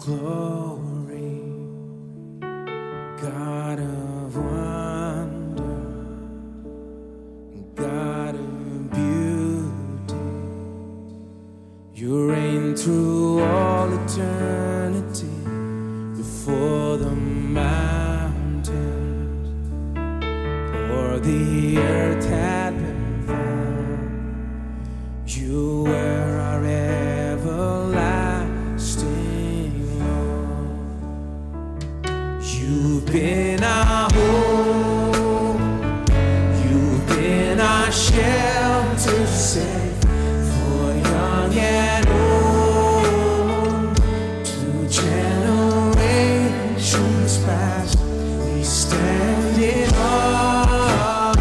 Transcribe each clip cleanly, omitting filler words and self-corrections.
glory, God of wonder, God of beauty, you reign through all eternity before the mountains, or the earth had been formed. You were our everlasting Lord. You've been our hope, you've been our shelter safe for young and old. To generations past, we stand in awe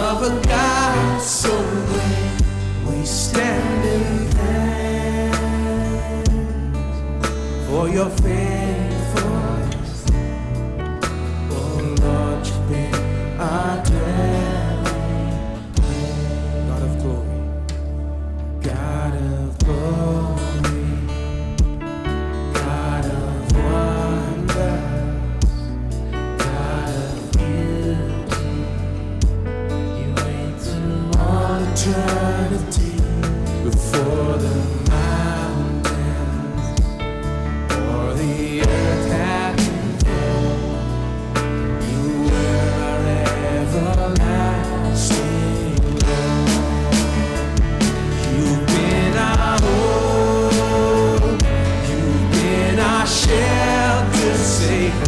of a God so great. We stand in thanks for your faithfulness. Oh Lord, you've been our dwelling. God of glory, God of glory, God of wonders, God of beauty, you reign through all eternity before the mountains or the earth had been formed. You were our everlasting Lord. You've been our hope, you've been our shelter safe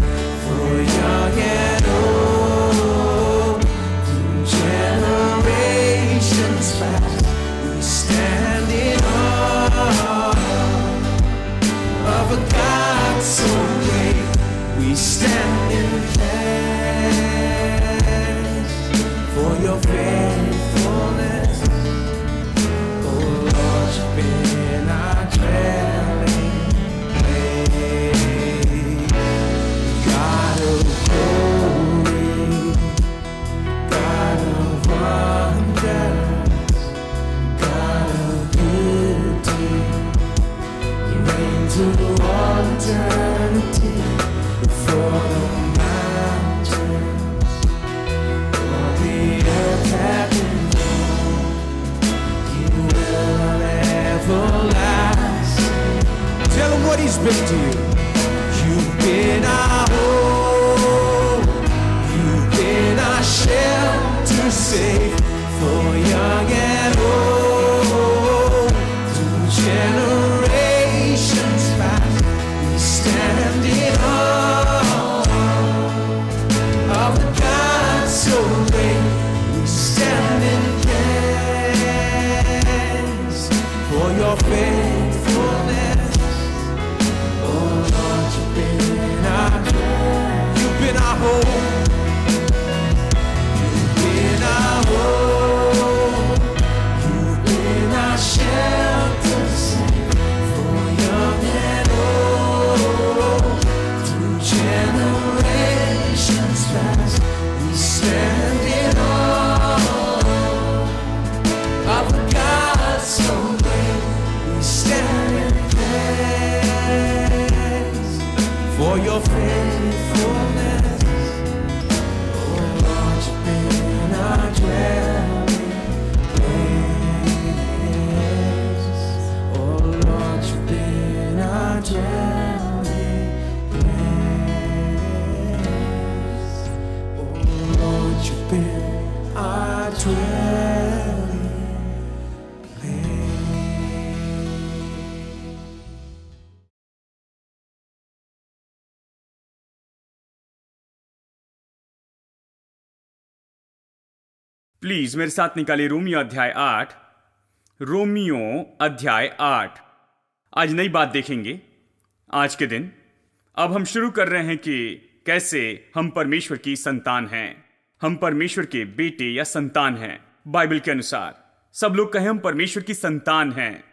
for young and old. Through generations past, we stand in awe of a God so great. We stand in thanks for your faithfulness. Oh Lord, you've been our dwelling place. God of glory, God of wonders, God of beauty, you reign through all eternity before the mountains or the earth had been formed. You will our everlasting. Tell him what he's been to you. You've been our hope, you've been our shelter safe for young and old. Through generations past, we stand in awe of the God so great. We stand in thanks for your faithfulness. Oh Lord, you've been our joy, you've been our hope, you've been our hope, you've been our shelter safe for young and old. Through generations past, we stand in awe of a God so great. We stand in thanks for your faithfulness. Oh Lord, you've been our dwelling place. Oh Lord, you've been our dwelling place. Oh Lord, you've been our dwelling place. Please मेरे साथ निकालिए Romeo अध्याय 8। Romeo अध्याय 8। आज नई बात देखेंगे आज के दिन। अब हम शुरू कर रहे हैं कि कैसे हम परमेश्वर की संतान हैं, हम परमेश्वर के बेटे या संतान हैं। बाइबल के अनुसार सब लोग कहें हम परमेश्वर की संतान हैं।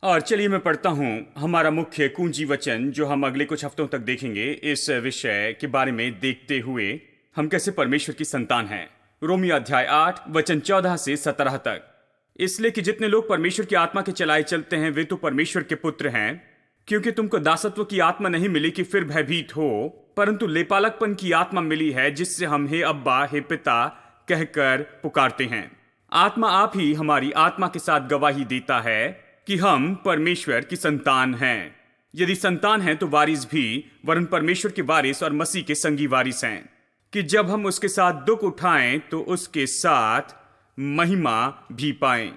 और चलिए मैं पढ़ता हूं हमारा मुख्य कुंजी वचन जो हम अगले कुछ हफ्तों तक देखेंगे इस विषय के बारे में देखते हुए हम कैसे परमेश्वर की संतान हैं। रोमियो अध्याय 8 वचन 14 से 17 तक। इसलिए कि जितने लोग परमेश्वर की आत्मा के चलाए चलते हैं वे तो परमेश्वर के पुत्र हैं। क्योंकि तुमको दासत्व की आत्मा नहीं मिली कि फिर भयभीत हो, परंतु लेपालकपन की आत्मा मिली है, जिससे हम हे अब्बा, हे पिता कहकर पुकारते हैं। आत्मा आप ही हमारी आत्मा के साथ गवाही देता है कि हम परमेश्वर की संतान हैं। यदि संतान हैं तो वारिस भी, वरन परमेश्वर के वारिस और मसीह के संगी वारिस हैं, कि जब हम उसके साथ दुख उठाएं तो उसके साथ महिमा भी पाएं।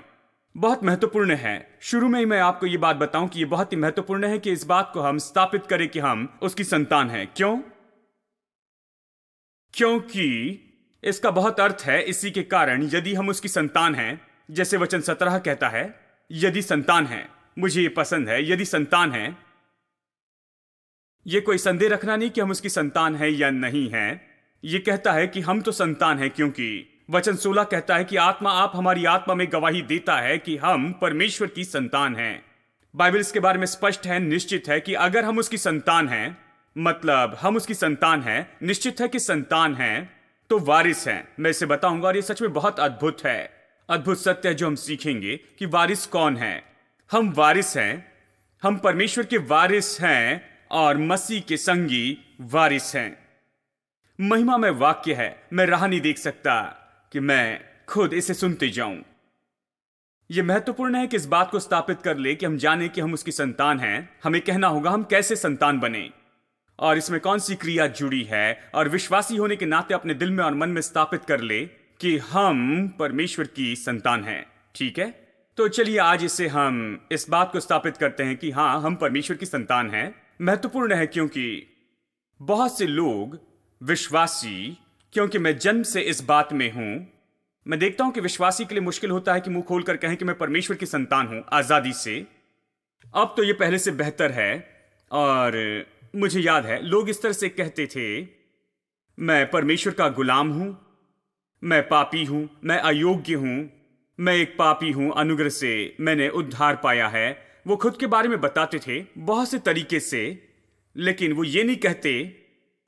बहुत महत्वपूर्ण है। शुरू में ही मैं आपको यह बात बताऊं कि यह बहुत ही महत्वपूर्ण है कि इस बात को हम स्थापित करें कि हम उसकी संतान हैं। क्यों? क्योंकि इसका बहुत अर्थ है। इसी के कारण यदि हम उसकी संतान हैं, जैसे वचन 17 कहता है, यदि संतान है, मुझे यह पसंद है, यदि संतान है, यह कोई संदेह रखना नहीं कि हम उसकी संतान है या नहीं है। यह कहता है कि हम तो संतान हैं, क्योंकि वचन 16 कहता है कि आत्मा आप हमारी आत्मा में गवाही देता है कि हम परमेश्वर की संतान हैं। बाइबल इसके बारे में स्पष्ट है, निश्चित है कि अगर हम उसकी संतान हैं, मतलब हम उसकी संतान हैं, निश्चित है कि संतान हैं, तो वारिस हैं। मैं इसे बताऊंगा और ये सच में बहुत अद्भुत है, अद्भुत सत्य है जो हम सीखेंगे कि वारिस कौन है। हम वारिस हैं, हम परमेश्वर के वारिस हैं और मसीह के संगी वारिस हैं। महिमा में वाक्य है, मैं राह नहीं देख सकता कि मैं खुद इसे सुनते जाऊं। यह महत्वपूर्ण है कि इस बात को स्थापित कर ले कि हम जाने कि हम उसकी संतान हैं। हमें कहना होगा हम कैसे संतान बने और इसमें कौन सी क्रिया जुड़ी है, और विश्वासी होने के नाते अपने दिल में और मन में स्थापित कर ले कि हम परमेश्वर की संतान हैं। ठीक है, तो चलिए आज इसे हम इस बात को स्थापित करते हैं कि हां, हम परमेश्वर की संतान हैं। महत्वपूर्ण है क्योंकि बहुत से लोग विश्वासी, क्योंकि मैं जन्म से इस बात में हूं, मैं देखता हूं कि विश्वासी के लिए मुश्किल होता है कि मुंह खोलकर कहें कि मैं परमेश्वर की संतान हूं आजादी से। अब तो यह पहले से बेहतर है, और मुझे याद है लोग इस तरह से कहते थे, मैं परमेश्वर का गुलाम हूं, मैं पापी हूं, मैं अयोग्य हूं, मैं एक पापी हूं, अनुग्रह से मैंने उद्धार पाया है। वो खुद के बारे में बताते थे बहुत से तरीके से, लेकिन वो ये नहीं कहते,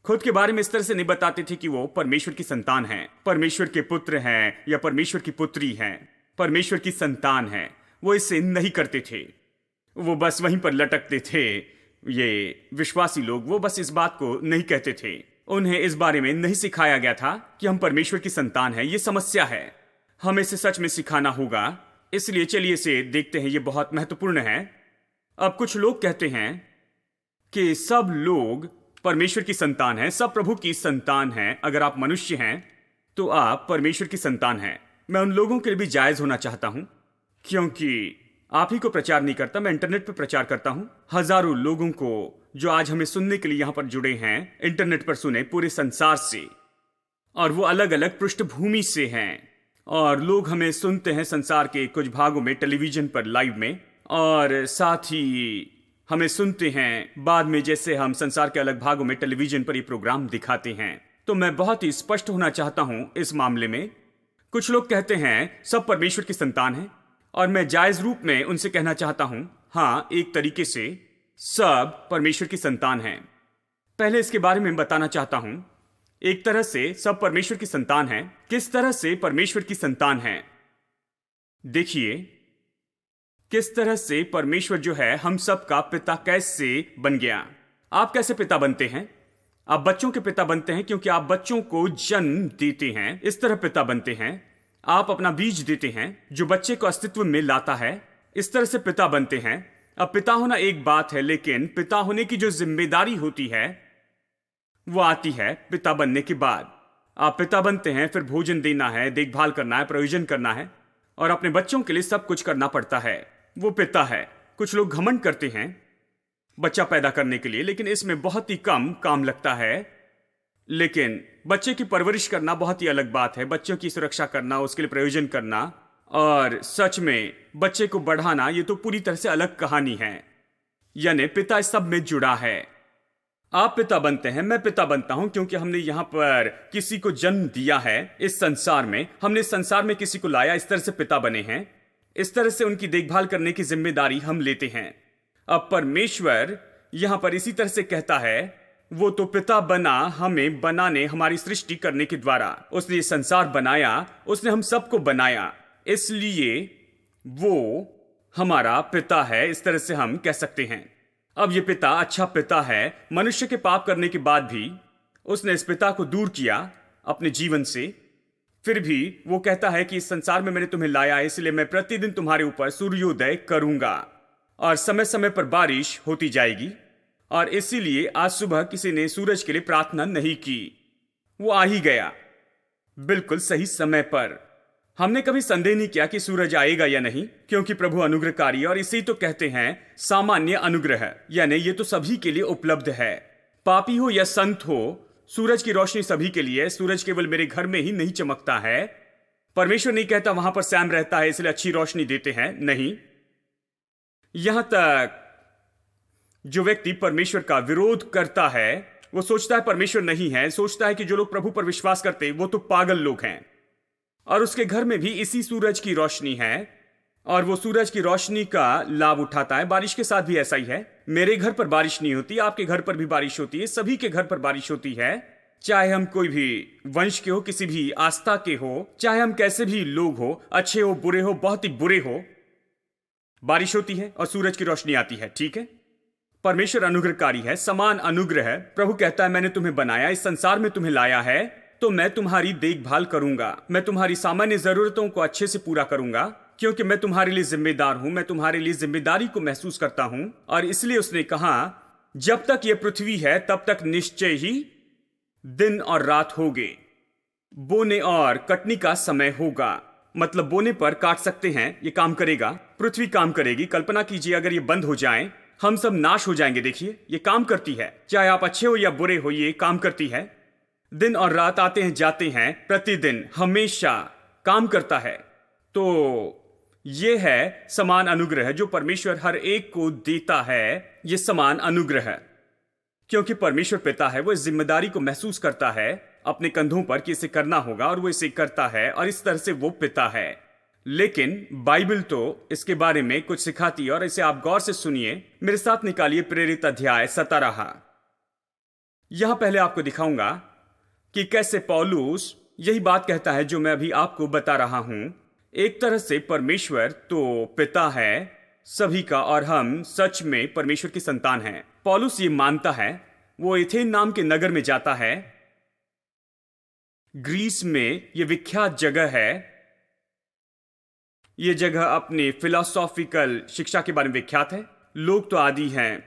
खुद के बारे में इस तरह से नहीं बताते थे कि वो परमेश्वर की संतान हैं, परमेश्वर के पुत्र हैं या परमेश्वर की पुत्री हैं, परमेश्वर की संतान हैं। वो इसे नहीं करते थे, वो बस वहीं पर लटकते थे। ये विश्वासी लोग वो बस इस बात को नहीं कहते थे, उन्हें इस बारे में नहीं सिखाया गया था कि हम परमेश्वर की संतान हैं। ये समस्या है, हमें इसे सच में सिखाना होगा। इसलिए चलिए इसे देखते हैं, ये बहुत महत्वपूर्ण है। अब कुछ लोग कहते हैं कि सब लोग परमेश्वर की संतान हैं, सब प्रभु की संतान हैं। अगर आप मनुष्य हैं तो आप परमेश्वर की संतान हैं। मैं उन लोगों के लिए भी जायज होना चाहता हूं, क्योंकि आप ही को प्रचार नहीं करता, मैं इंटरनेट पर प्रचार करता हूं। हजारों लोगों को जो आज हमें सुनने के लिए यहां पर जुड़े हैं, इंटरनेट पर सुने पूरे संसार से, और वो अलग अलग पृष्ठभूमि से हैं। और लोग हमें सुनते हैं संसार के कुछ भागों में टेलीविजन पर लाइव में, और साथ ही हमें सुनते हैं बाद में, जैसे हम संसार के अलग भागों में टेलीविजन पर ये प्रोग्राम दिखाते हैं। तो मैं बहुत ही स्पष्ट होना चाहता हूं इस मामले में। कुछ लोग कहते हैं सब परमेश्वर की संतान हैं, और मैं जायज रूप में उनसे कहना चाहता हूं, हां, एक तरीके से सब परमेश्वर की संतान हैं। पहले इसके बारे में बताना चाहता हूं, एक तरह से सब परमेश्वर की संतान हैं। किस तरह से परमेश्वर की संतान हैं? देखिए, किस तरह से परमेश्वर जो है हम सब का पिता कैसे बन गया। आप कैसे पिता बनते हैं? आप बच्चों के पिता बनते हैं क्योंकि आप बच्चों को जन्म देते हैं, इस तरह पिता बनते हैं। आप अपना बीज देते हैं जो बच्चे को अस्तित्व में लाता है, इस तरह से पिता बनते हैं। अब पिता होना एक बात है, लेकिन पिता होने की जो जिम्मेदारी होती है वो आती है पिता बनने के बाद। आप पिता बनते हैं, फिर भोजन देना है, देखभाल करना है, प्रयोजन करना है, और अपने बच्चों के लिए सब कुछ करना पड़ता है। वो पिता है। कुछ लोग घमंड करते हैं बच्चा पैदा करने के लिए, लेकिन इसमें बहुत ही कम काम लगता है। लेकिन बच्चे की परवरिश करना बहुत ही अलग बात है। बच्चों की सुरक्षा करना, उसके लिए प्रयोजन करना और सच में बच्चे को बढ़ाना, ये तो पूरी तरह से अलग कहानी है। यानी पिता इस सब में जुड़ा है। आप पिता बनते हैं, मैं पिता बनता हूं क्योंकि हमने यहां पर किसी को जन्म दिया है। इस संसार में हमने संसार में किसी को लाया, इस तरह से पिता बने हैं। इस तरह से उनकी देखभाल करने की जिम्मेदारी हम लेते हैं। अब परमेश्वर यहां पर इसी तरह से कहता है, वो तो पिता बना हमें बनाने, हमारी सृष्टि करने के द्वारा। उसने ये संसार बनाया, उसने हम सबको बनाया। इसलिए वो हमारा पिता है, इस तरह से हम कह सकते हैं। अब ये पिता अच्छा पिता है। मनुष्य के पाप करने के बाद भी उसने इस पिता को दूर किया अपने जीवन से। फिर भी वो कहता है कि इस संसार में मैंने तुम्हें लाया है, इसलिए मैं प्रतिदिन तुम्हारे ऊपर सूर्योदय करूंगा और समय समय पर बारिश होती जाएगी। और इसीलिए आज सुबह किसी ने सूरज के लिए प्रार्थना नहीं की, वो आ ही गया बिल्कुल सही समय पर। हमने कभी संदेह नहीं किया कि सूरज आएगा या नहीं, क्योंकि प्रभु अनुग्रहकारी है। और इसी तो कहते हैं सामान्य अनुग्रह, यानी ये तो सभी के लिए उपलब्ध है। पापी हो या संत हो, सूरज की रोशनी सभी के लिए। सूरज केवल मेरे घर में ही नहीं चमकता है। परमेश्वर नहीं कहता वहां पर सैम रहता है इसलिए अच्छी रोशनी देते हैं, नहीं। यहां तक जो व्यक्ति परमेश्वर का विरोध करता है वो सोचता है परमेश्वर नहीं है, सोचता है कि जो लोग प्रभु पर विश्वास करते वो तो पागल लोग हैं। और उसके घर में भी इसी सूरज की रोशनी है और वो सूरज की रोशनी का लाभ उठाता है। बारिश के साथ भी ऐसा ही है। मेरे घर पर बारिश नहीं होती, आपके घर पर भी बारिश होती है, सभी के घर पर बारिश होती है। चाहे हम कोई भी वंश के हो, किसी भी आस्था के हो, चाहे हम कैसे भी लोग हो, अच्छे हो, बुरे हो, बहुत ही बुरे हो, बारिश होती है और सूरज की रोशनी आती है। ठीक है, परमेश्वर अनुग्रहकारी है, समान अनुग्रह है। प्रभु कहता है मैंने तुम्हें बनाया, इस संसार में तुम्हें लाया है, तो मैं तुम्हारी देखभाल करूंगा। मैं तुम्हारी सामान्य जरूरतों को अच्छे से पूरा करूंगा, क्योंकि मैं तुम्हारे लिए जिम्मेदार हूं। मैं तुम्हारे लिए जिम्मेदारी को महसूस करता हूं। और इसलिए उसने कहा जब तक यह पृथ्वी है तब तक निश्चय ही दिन और रात होगे, बोने और कटनी का समय होगा। मतलब बोने पर काट सकते हैं, ये काम करेगा, पृथ्वी काम करेगी। कल्पना कीजिए अगर ये बंद हो जाए, हम सब नाश हो जाएंगे। देखिए ये काम करती है, चाहे आप अच्छे हो या बुरे हो, ये काम करती है। दिन और रात आते हैं जाते हैं, प्रतिदिन हमेशा काम करता है। तो ये है समान अनुग्रह जो परमेश्वर हर एक को देता है। ये समान अनुग्रह है क्योंकि परमेश्वर पिता है, वो इस जिम्मेदारी को महसूस करता है अपने कंधों पर कि इसे करना होगा, और वो इसे करता है, और इस तरह से वो पिता है। लेकिन बाइबल तो इसके बारे में कुछ सिखाती है, और इसे आप गौर से सुनिए। मेरे साथ निकालिए प्रेरित अध्याय 17। यहां पहले आपको दिखाऊंगा कि कैसे पौलुस यही बात कहता है जो मैं अभी आपको बता रहा हूं। एक तरह से परमेश्वर तो पिता है सभी का, और हम सच में परमेश्वर की संतान हैं। पौलुस ये मानता है। वो एथेन नाम के नगर में जाता है, ग्रीस में ये विख्यात जगह है। ये जगह अपने फिलोसॉफिकल शिक्षा के बारे में विख्यात है। लोग तो आदि हैं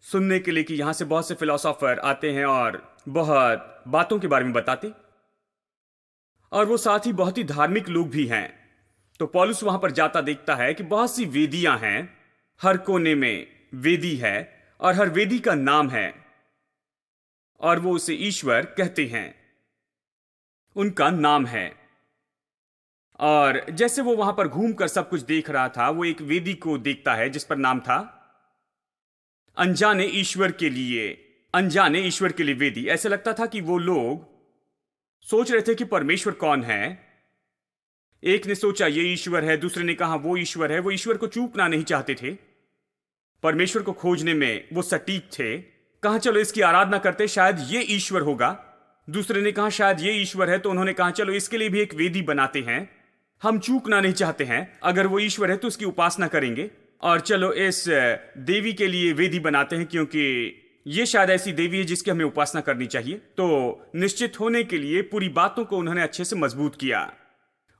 सुनने के लिए कि यहां से बहुत से फिलोसोफर आते हैं और बहुत बातों के बारे में बताते, और वो साथ ही बहुत ही धार्मिक लोग भी हैं। तो पौलुस वहां पर जाता देखता है कि बहुत सी वेदियां हैं, हर कोने में वेदी है और हर वेदी का नाम है, और वो उसे ईश्वर कहते हैं, उनका नाम है। और जैसे वो वहां पर घूमकर सब कुछ देख रहा था, वो एक वेदी को देखता है जिस पर नाम था अनजाने ईश्वर के लिए, अनजाने ईश्वर के लिए वेदी। ऐसे लगता था कि वो लोग सोच रहे थे कि परमेश्वर कौन है। एक ने सोचा ये ईश्वर है, दूसरे ने कहा वो ईश्वर है। वो ईश्वर को चूकना नहीं चाहते थे, परमेश्वर को खोजने में वो सटीक थे। कहा चलो इसकी आराधना करते, शायद ये ईश्वर होगा। दूसरे ने कहा शायद ये ईश्वर है, तो उन्होंने कहा चलो इसके लिए भी एक वेदी बनाते हैं। हम चूकना नहीं चाहते हैं, अगर वो ईश्वर है तो उसकी उपासना करेंगे, और चलो इस देवी के लिए वेदी बनाते हैं क्योंकि ये शायद ऐसी देवी है जिसकी हमें उपासना करनी चाहिए। तो निश्चित होने के लिए पूरी बातों को उन्होंने अच्छे से मजबूत किया।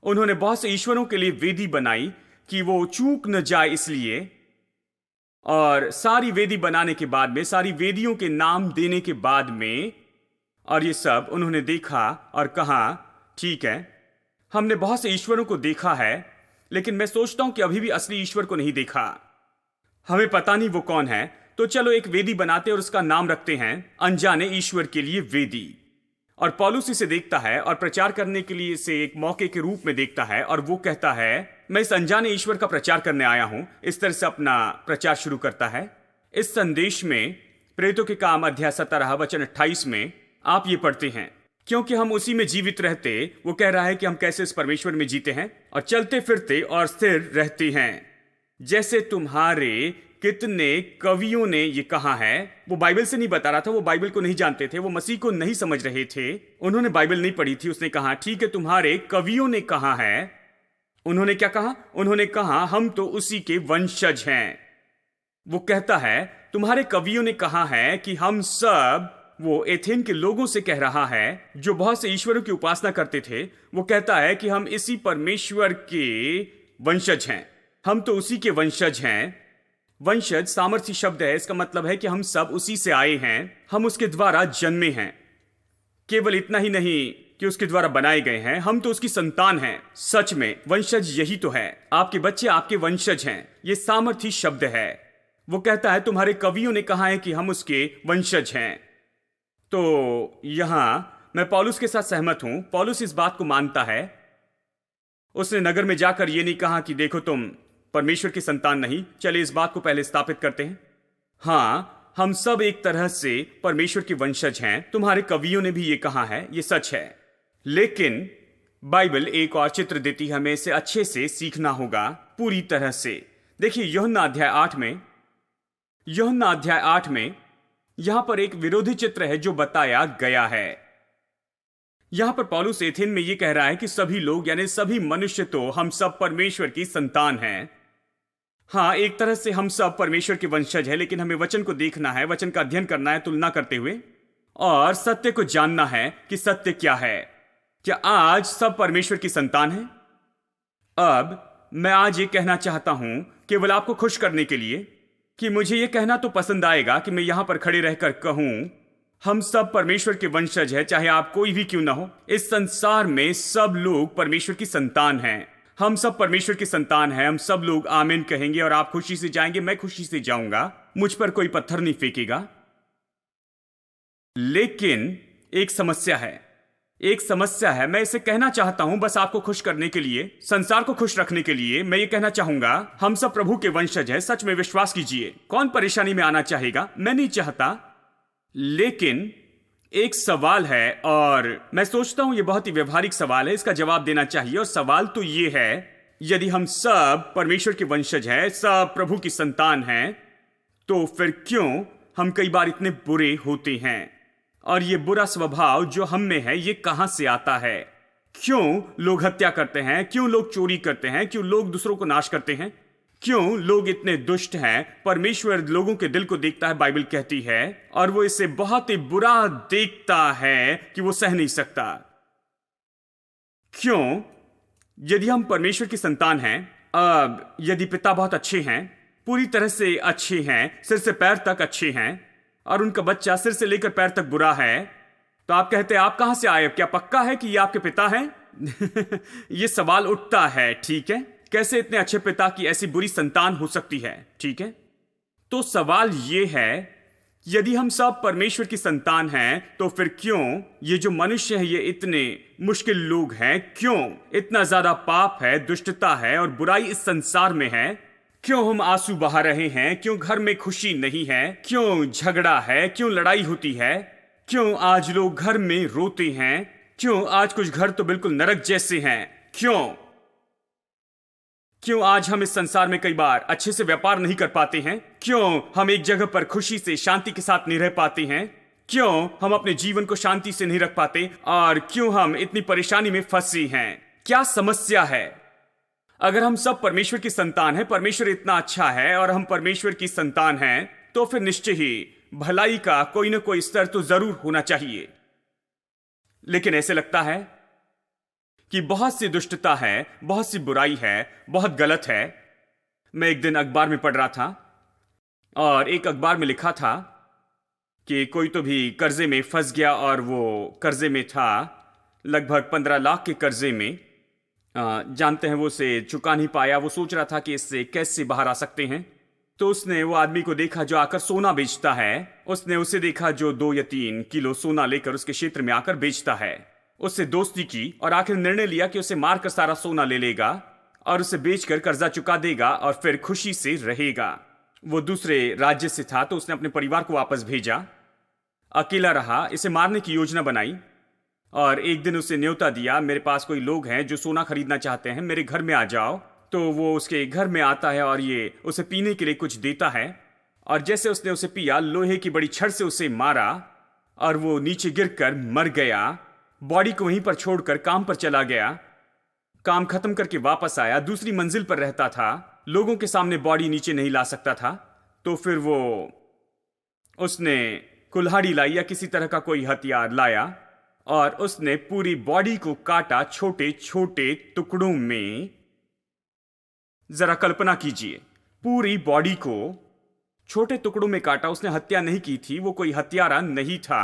उन्होंने बहुत से ईश्वरों के लिए वेदी बनाई कि वो चूक न जाए इसलिए। और सारी वेदी बनाने के बाद में, सारी वेदियों के नाम देने के बाद में, और ये सब उन्होंने देखा और कहा ठीक है, हमने बहुत से ईश्वरों को देखा है, लेकिन मैं सोचता हूं कि अभी भी असली ईश्वर को नहीं देखा। हमें पता नहीं वो कौन है, तो चलो एक वेदी बनाते और उसका नाम रखते हैं अनजाने ईश्वर के लिए वेदी। और पौलुस इसे देखता है और प्रचार करने के लिए इसे एक मौके के रूप में देखता है, और वो कहता है मैं इस अनजाने ईश्वर का प्रचार करने आया हूं। इस तरह से अपना प्रचार शुरू करता है। इस संदेश में प्रेरितों के काम अध्याय 17 वचन 28 में आप ये पढ़ते हैं, क्योंकि हम उसी में जीवित रहते। वो कह रहा है कि हम कैसे इस परमेश्वर में जीते हैं और चलते फिरते और स्थिर रहते हैं, जैसे तुम्हारे कितने कवियों ने ये कहा है। वो बाइबल से नहीं बता रहा था, वो बाइबल को नहीं जानते थे, वो मसीह को नहीं समझ रहे थे, उन्होंने बाइबल नहीं पढ़ी थी। उसने कहा ठीक है, तुम्हारे कवियों ने कहा है, उन्होंने क्या कहा? उन्होंने कहा हम तो उसी के वंशज हैं। वो कहता है तुम्हारे कवियों ने कहा है कि हम सब, वो एथेन के लोगों से कह रहा है जो बहुत से ईश्वरों की उपासना करते थे, वो कहता है कि हम इसी परमेश्वर के वंशज हैं, हम तो उसी के वंशज हैं। वंशज सामर्थ्य शब्द है, इसका मतलब है कि हम सब उसी से आए हैं, हम उसके द्वारा जन्मे हैं। केवल इतना ही नहीं कि उसके द्वारा बनाए गए हैं, हम तो उसकी संतान हैं। सच में वंशज यही तो है, आपके बच्चे आपके वंशज हैं। ये सामर्थ्य शब्द है। वो कहता है तुम्हारे कवियों ने कहा है कि हम उसके वंशज हैं। तो यहां मैं पौलुस के साथ सहमत हूं। पौलुस इस बात को मानता है। उसने नगर में जाकर यह नहीं कहा कि देखो तुम परमेश्वर की संतान नहीं। चलिए इस बात को पहले स्थापित करते हैं। हां, हम सब एक तरह से परमेश्वर के वंशज हैं। तुम्हारे कवियों ने भी यह कहा है, यह सच है। लेकिन बाइबल एक और चित्र देती है, हमें इसे अच्छे से सीखना होगा पूरी तरह से। देखिए यूहन्ना अध्याय 8 में यहां पर एक विरोधी चित्र है जो बताया गया है। यहां पर पौलुस एथेन में यह कह रहा है कि सभी लोग यानी सभी मनुष्य तो हम सब परमेश्वर की संतान हैं। हां, एक तरह से हम सब परमेश्वर के वंशज हैं, लेकिन हमें वचन को देखना है, वचन का अध्ययन करना है तुलना करते हुए, और सत्य को जानना है कि सत्य क्या है। क्या आज सब परमेश्वर की संतान है? अब मैं आज ये कहना चाहता हूं केवल आपको खुश करने के लिए कि मुझे यह कहना तो पसंद आएगा कि मैं यहां पर खड़े रहकर कहूं हम सब परमेश्वर के वंशज हैं, चाहे आप कोई भी क्यों ना हो। इस संसार में सब लोग परमेश्वर की संतान हैं। हम सब परमेश्वर की संतान हैं। हम सब लोग आमीन कहेंगे और आप खुशी से जाएंगे, मैं खुशी से जाऊंगा, मुझ पर कोई पत्थर नहीं फेंकेगा। लेकिन एक समस्या है, मैं इसे कहना चाहता हूं बस आपको खुश करने के लिए, संसार को खुश रखने के लिए। मैं ये कहना चाहूंगा हम सब प्रभु के वंशज हैं। सच में विश्वास कीजिए। कौन परेशानी में आना चाहेगा? मैं नहीं चाहता। लेकिन एक सवाल है, और मैं सोचता हूं यह बहुत ही व्यवहारिक सवाल है, इसका जवाब देना चाहिए। और सवाल तो यह है, यदि हम सब परमेश्वर के वंशज हैं, सब प्रभु की संतान हैं, तो फिर क्यों हम कई बार इतने बुरे होते हैं? और ये बुरा स्वभाव जो हम में है, ये कहां से आता है? क्यों लोग हत्या करते हैं? क्यों लोग चोरी करते हैं? क्यों लोग दूसरों को नाश करते हैं? क्यों लोग इतने दुष्ट हैं? परमेश्वर लोगों के दिल को देखता है, बाइबल कहती है, और वो इसे बहुत ही बुरा देखता है कि वो सह नहीं सकता। क्यों? यदि हम परमेश्वर की संतान हैं, अब यदि पिता बहुत अच्छे हैं, पूरी तरह से अच्छे हैं, सिर से पैर तक अच्छे हैं, और उनका बच्चा सिर से लेकर पैर तक बुरा है, तो आप कहते हैं आप कहां से आए? क्या पक्का है कि ये आपके पिता हैं? ये सवाल उठता है, ठीक है? कैसे इतने अच्छे पिता की ऐसी बुरी संतान हो सकती है? ठीक है, तो सवाल ये है, यदि हम सब परमेश्वर की संतान हैं, तो फिर क्यों ये जो मनुष्य है, ये इतने मुश्किल लोग हैं? क्यों इतना ज्यादा पाप है, दुष्टता है और बुराई इस संसार में है? क्यों हम आंसू बहा रहे हैं? क्यों घर में खुशी नहीं है? क्यों झगड़ा है? क्यों लड़ाई होती है? क्यों आज लोग घर में रोते हैं? क्यों आज कुछ घर तो बिल्कुल नरक जैसे हैं? क्यों आज हम इस संसार में कई बार अच्छे से व्यापार नहीं कर पाते हैं? क्यों हम एक जगह पर खुशी से शांति के साथ नहीं रह पाते हैं? क्यों हम अपने जीवन को शांति से नहीं रख पाते? और क्यों हम इतनी परेशानी में फंसे हैं? क्या समस्या है? अगर हम सब परमेश्वर की संतान हैं, परमेश्वर इतना अच्छा है और हम परमेश्वर की संतान हैं, तो फिर निश्चय ही भलाई का कोई ना कोई स्तर तो जरूर होना चाहिए। लेकिन ऐसे लगता है कि बहुत सी दुष्टता है, बहुत सी बुराई है, बहुत गलत है। मैं एक दिन अखबार में पढ़ रहा था, और एक अखबार में लिखा था कि कोई तो भी कर्जे में फंस गया, और वो कर्जे में था लगभग 15 लाख के कर्जे में। जानते हैं, वो उसे चुका नहीं पाया। वो सोच रहा था कि इससे कैसे बाहर आ सकते हैं। तो उसने वो आदमी को देखा जो आकर सोना बेचता है। उसने उसे देखा जो 2 या 3 किलो सोना लेकर उसके क्षेत्र में आकर बेचता है। उससे दोस्ती की और आखिर निर्णय लिया कि उसे मारकर सारा सोना ले लेगा और उसे बेचकर कर्जा चुका देगा और फिर खुशी से रहेगा। वो दूसरे राज्य से था, तो उसने अपने परिवार को वापस भेजा, अकेला रहा, इसे मारने की योजना बनाई, और एक दिन उसे न्योता दिया, मेरे पास कोई लोग हैं जो सोना खरीदना चाहते हैं, मेरे घर में आ जाओ। तो वो उसके घर में आता है और ये उसे पीने के लिए कुछ देता है, और जैसे उसने उसे पिया, लोहे की बड़ी छड़ से उसे मारा और वो नीचे गिरकर मर गया। बॉडी को वहीं पर छोड़कर काम पर चला गया। काम खत्म करके वापस आया, दूसरी मंजिल पर रहता था, लोगों के सामने बॉडी नीचे नहीं ला सकता था, तो फिर उसने कुल्हाड़ी लाई या किसी तरह का कोई हथियार लाया और उसने पूरी बॉडी को काटा छोटे छोटे टुकड़ों में। जरा कल्पना कीजिए, पूरी बॉडी को छोटे टुकड़ों में काटा। उसने हत्या नहीं की थी, वो कोई हत्यारा नहीं था।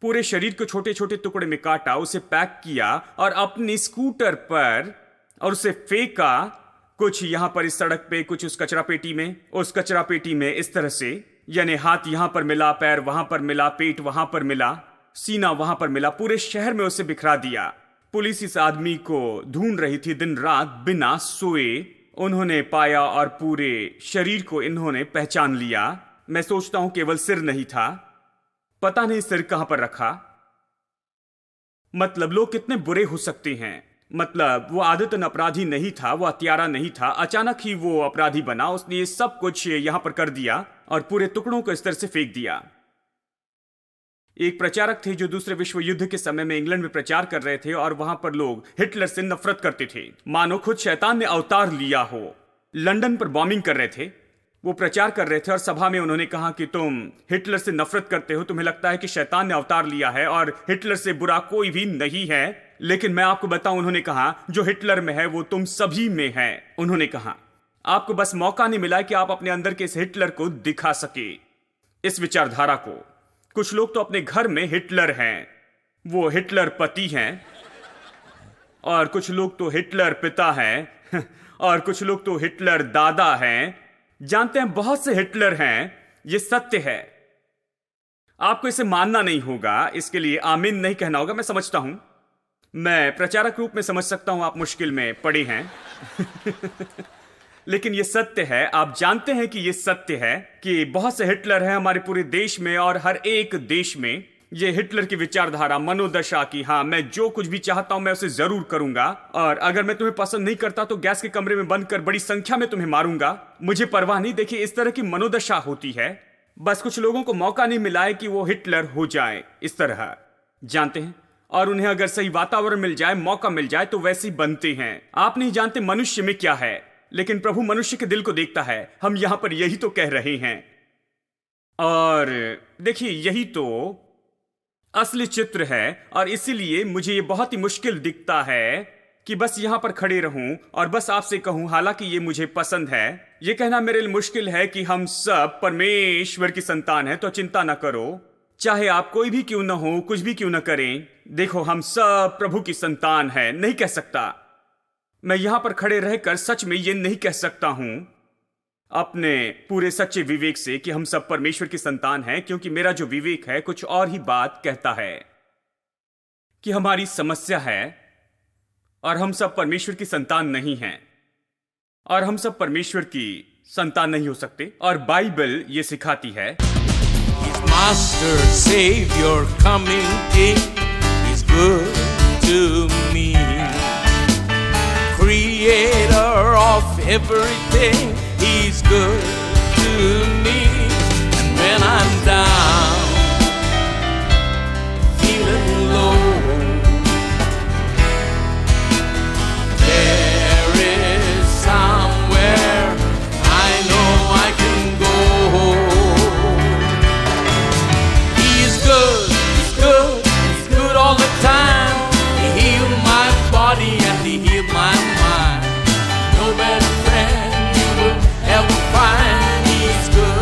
पूरे शरीर को छोटे छोटे टुकड़े में काटा, उसे पैक किया और अपनी स्कूटर पर और उसे फेंका, कुछ यहां पर इस सड़क पे, कुछ उस कचरा पेटी में। उस कचरा पेटी में इस तरह से, यानी हाथ यहां पर मिला, पैर वहां पर मिला, पेट वहां पर मिला, सीना वहां पर मिला, पूरे शहर में उसे बिखरा दिया। पुलिस इस आदमी को ढूंढ रही थी दिन रात बिना सोए। उन्होंने पाया और पूरे शरीर को इन्होंने पहचान लिया। मैं सोचता हूं केवल सिर नहीं था, पता नहीं सिर कहां पर रखा। मतलब लोग कितने बुरे हो सकते हैं। मतलब वो आदतन अपराधी नहीं था, वो हत्यारा नहीं था, अचानक ही वो अपराधी बना। उसने ये सब कुछ यहां पर कर दिया और पूरे टुकड़ों को इस तरह से फेंक दिया। एक प्रचारक थे जो दूसरे विश्व युद्ध के समय में इंग्लैंड में प्रचार कर रहे थे और वहां पर लोग हिटलर से नफरत करते थे, मानो खुद शैतान ने अवतार लिया हो। लंदन पर बॉम्बिंग कर रहे थे, वो प्रचार कर रहे थे और सभा में उन्होंने कहा कि तुम हिटलर से नफरत करते हो, तुम्हें लगता है कि शैतान ने अवतार लिया है और हिटलर से बुरा कोई भी नहीं है। लेकिन मैं आपको बताऊं, उन्होंने कहा, जो हिटलर में है वो तुम सभी में है। उन्होंने कहा, आपको बस मौका नहीं मिला कि आप अपने अंदर के इस हिटलर को दिखा सके, इस विचारधारा को। कुछ लोग तो अपने घर में हिटलर हैं, वो हिटलर पति हैं, और कुछ लोग तो हिटलर पिता हैं, और कुछ लोग तो हिटलर दादा हैं। जानते हैं, बहुत से हिटलर हैं, ये सत्य है। आपको इसे मानना नहीं होगा, इसके लिए आमीन नहीं कहना होगा, मैं समझता हूं, मैं प्रचारक रूप में समझ सकता हूं, आप मुश्किल में पड़े हैं। लेकिन ये सत्य है। आप जानते हैं कि ये सत्य है कि बहुत से हिटलर हैं हमारे पूरे देश में, और हर एक देश में ये हिटलर की विचारधारा, मनोदशा की, हाँ मैं जो कुछ भी चाहता हूं मैं उसे जरूर करूंगा, और अगर मैं तुम्हें पसंद नहीं करता तो गैस के कमरे में बंद कर बड़ी संख्या में तुम्हें मारूंगा, मुझे परवाह नहीं। देखिए, इस तरह की मनोदशा होती है। बस कुछ लोगों को मौका नहीं मिला है कि वो हिटलर हो जाए इस तरह, जानते हैं, और उन्हें अगर सही वातावरण मिल जाए, मौका मिल जाए, तो वैसे ही बनते हैं। आप नहीं जानते मनुष्य में क्या है, लेकिन प्रभु मनुष्य के दिल को देखता है। हम यहां पर यही तो कह रहे हैं। और देखिए, यही तो असली चित्र है, और इसीलिए मुझे ये बहुत ही मुश्किल दिखता है कि बस यहां पर खड़े रहूं और बस आपसे कहूं, हालांकि ये मुझे पसंद है। ये कहना मेरे लिए मुश्किल है कि हम सब परमेश्वर की संतान हैं, तो चिंता ना करो, चाहे आप कोई भी क्यों ना हो, कुछ भी क्यों ना करें। देखो, हम सब प्रभु की संतान हैं। नहीं कह सकता, मैं यहां पर खड़े रहकर सच में ये नहीं कह सकता हूं अपने पूरे सच्चे विवेक से कि हम सब परमेश्वर की संतान हैं, क्योंकि मेरा जो विवेक है कुछ और ही बात कहता है कि हमारी समस्या है और हम सब परमेश्वर की संतान नहीं हैं, और हम सब परमेश्वर की संतान नहीं हो सकते। और बाइबल ये सिखाती है, Master, Savior, coming King, He's good to me. Creator of everything, He's good to me. And when I'm down, feeling low, there is somewhere I know I can go. He's good all the time. He healed my body and He healed my mind. No better friend you will ever find. He's good.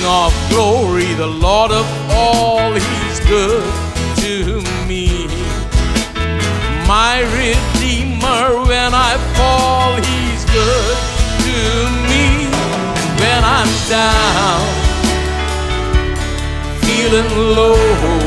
King of glory, the Lord of all, He's good to me. My Redeemer, when I fall, He's good to me. When I'm down, feeling low,